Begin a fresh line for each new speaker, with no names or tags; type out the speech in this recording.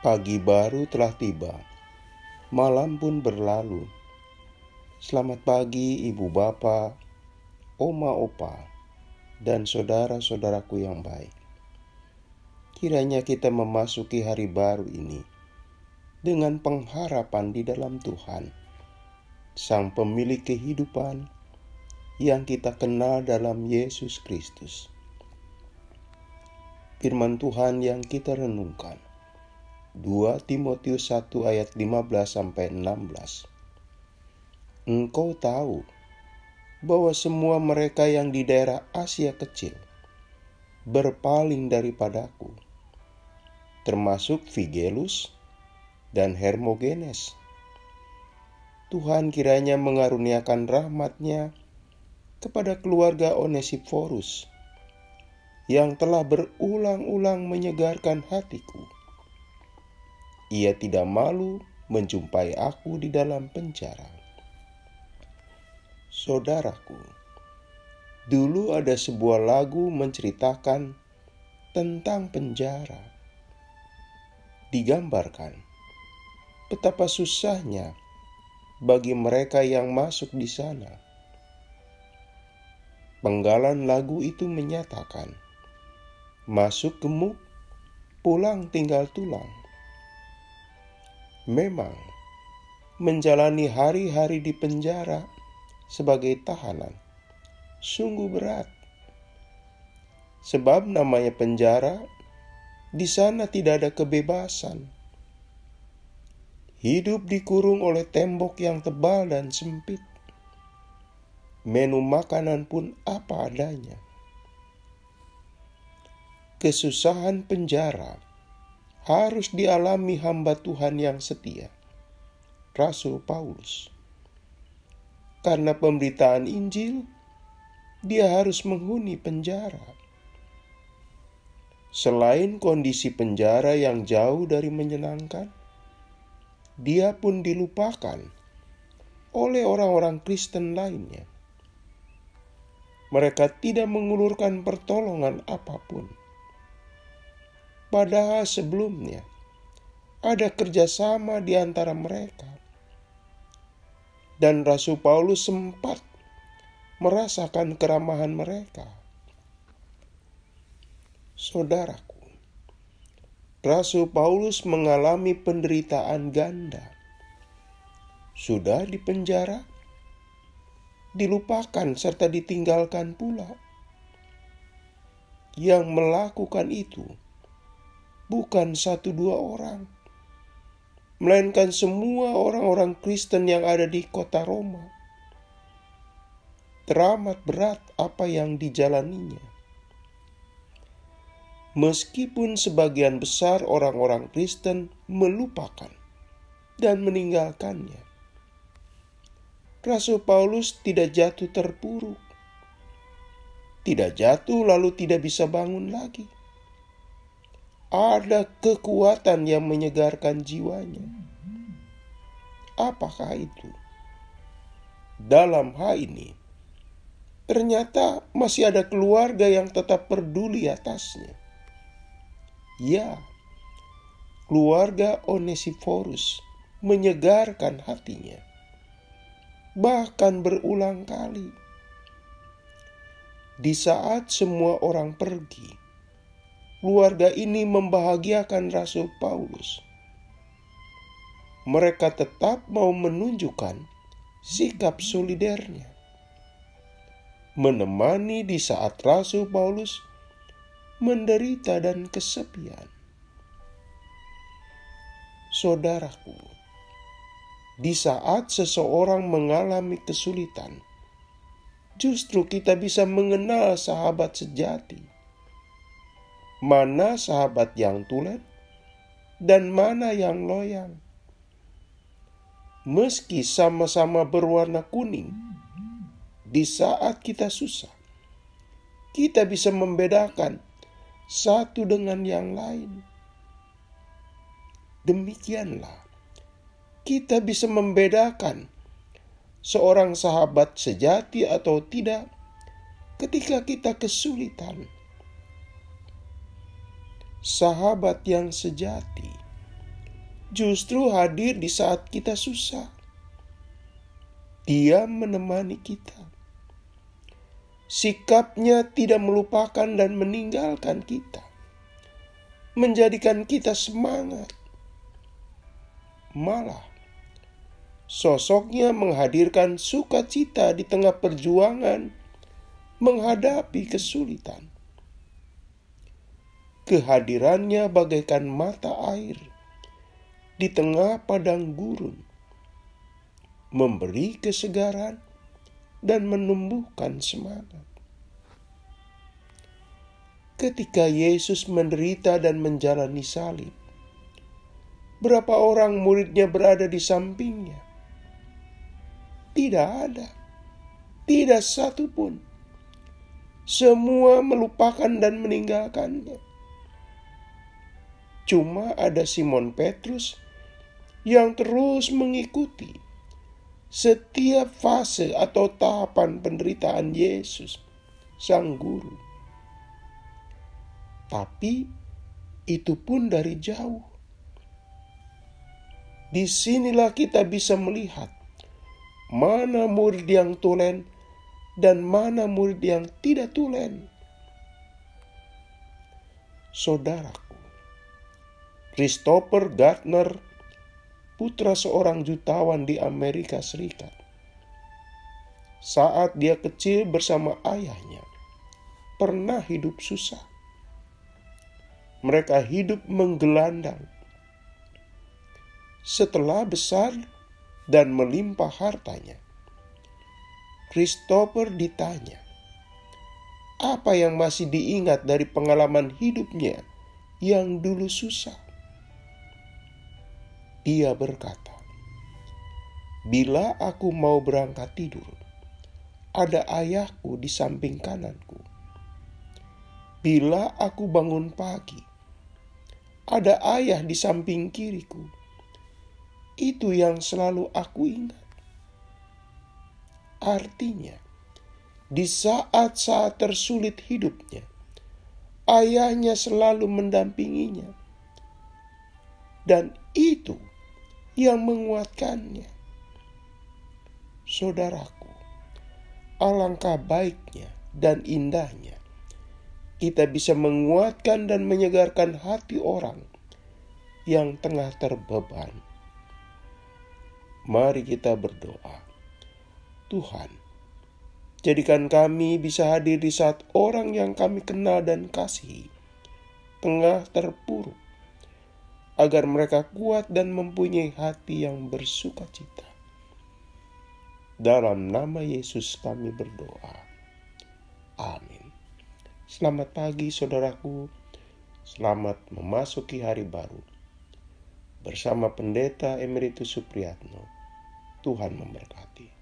Pagi baru telah tiba, malam pun berlalu. Selamat pagi ibu bapa, oma opa, dan saudara-saudaraku yang baik. Kiranya kita memasuki hari baru ini dengan pengharapan di dalam Tuhan, Sang Pemilik kehidupan yang kita kenal dalam Yesus Kristus. Firman Tuhan yang kita renungkan, 2 Timotius 1 ayat 15-16. Engkau tahu bahwa semua mereka yang di daerah Asia Kecil berpaling daripadaku, termasuk Figelus dan Hermogenes. Tuhan kiranya mengaruniakan rahmat-Nya kepada keluarga Onesiforus yang telah berulang-ulang menyegarkan hatiku. Ia tidak malu menjumpai aku di dalam penjara. Saudaraku, dulu ada sebuah lagu menceritakan tentang penjara. Digambarkan betapa susahnya bagi mereka yang masuk di sana. Penggalan lagu itu menyatakan, masuk gemuk, pulang tinggal tulang. Memang, menjalani hari-hari di penjara sebagai tahanan sungguh berat. Sebab namanya penjara, di sana tidak ada kebebasan. Hidup dikurung oleh tembok yang tebal dan sempit. Menu makanan pun apa adanya. Kesusahan penjara harus dialami hamba Tuhan yang setia, Rasul Paulus. Karena pemberitaan Injil, dia harus menghuni penjara. Selain kondisi penjara yang jauh dari menyenangkan, dia pun dilupakan oleh orang-orang Kristen lainnya. Mereka tidak mengulurkan pertolongan apapun. Padahal sebelumnya ada kerjasama di antara mereka. Dan Rasul Paulus sempat merasakan keramahan mereka. Saudaraku, Rasul Paulus mengalami penderitaan ganda. Sudah di penjara, dilupakan serta ditinggalkan pula. Yang melakukan itu bukan 1-2 orang, melainkan semua orang-orang Kristen yang ada di kota Roma. Teramat berat apa yang dijalaninya. Meskipun sebagian besar orang-orang Kristen melupakan dan meninggalkannya, Rasul Paulus tidak jatuh terpuruk. Tidak jatuh lalu tidak bisa bangun lagi. Ada kekuatan yang menyegarkan jiwanya. Apakah itu? Dalam hal ini, ternyata masih ada keluarga yang tetap peduli atasnya. Ya, keluarga Onesiforus menyegarkan hatinya. Bahkan berulang kali. Di saat semua orang pergi, keluarga ini membahagiakan Rasul Paulus. Mereka tetap mau menunjukkan sikap solidernya, menemani di saat Rasul Paulus menderita dan kesepian. Saudaraku, di saat seseorang mengalami kesulitan, justru kita bisa mengenal sahabat sejati. Mana sahabat yang tulen dan mana yang loyal. Meski sama-sama berwarna kuning, di saat kita susah, kita bisa membedakan satu dengan yang lain. Demikianlah, kita bisa membedakan seorang sahabat sejati atau tidak ketika kita kesulitan. Sahabat yang sejati justru hadir di saat kita susah. Dia menemani kita. Sikapnya tidak melupakan dan meninggalkan kita, menjadikan kita semangat. Malah, sosoknya menghadirkan sukacita di tengah perjuangan menghadapi kesulitan. Kehadirannya bagaikan mata air di tengah padang gurun, memberi kesegaran dan menumbuhkan semangat. Ketika Yesus menderita dan menjalani salib, berapa orang muridnya berada di sampingnya? Tidak ada. Tidak satu pun. Semua melupakan dan meninggalkannya. Cuma ada Simon Petrus yang terus mengikuti setiap fase atau tahapan penderitaan Yesus, Sang Guru. Tapi itu pun dari jauh. Disinilah kita bisa melihat mana murid yang tulen dan mana murid yang tidak tulen. Saudaraku, Christopher Gardner, putra seorang jutawan di Amerika Serikat, saat dia kecil bersama ayahnya, pernah hidup susah. Mereka hidup menggelandang. Setelah besar dan melimpah hartanya, Christopher ditanya, apa yang masih diingat dari pengalaman hidupnya yang dulu susah? Dia berkata, bila aku mau berangkat tidur, ada ayahku di samping kananku. Bila aku bangun pagi, ada ayah di samping kiriku. Itu yang selalu aku ingat. Artinya, di saat-saat tersulit hidupnya, ayahnya selalu mendampinginya. Dan itu yang menguatkannya. Saudaraku, alangkah baiknya dan indahnya kita bisa menguatkan dan menyegarkan hati orang yang tengah terbeban. Mari kita berdoa. Tuhan, jadikan kami bisa hadir di saat orang yang kami kenal dan kasihi tengah terpuruk, agar mereka kuat dan mempunyai hati yang bersukacita. Dalam nama Yesus kami berdoa. Amin. Selamat pagi saudaraku. Selamat memasuki hari baru. Bersama Pendeta Emeritus Supriyatno. Tuhan memberkati.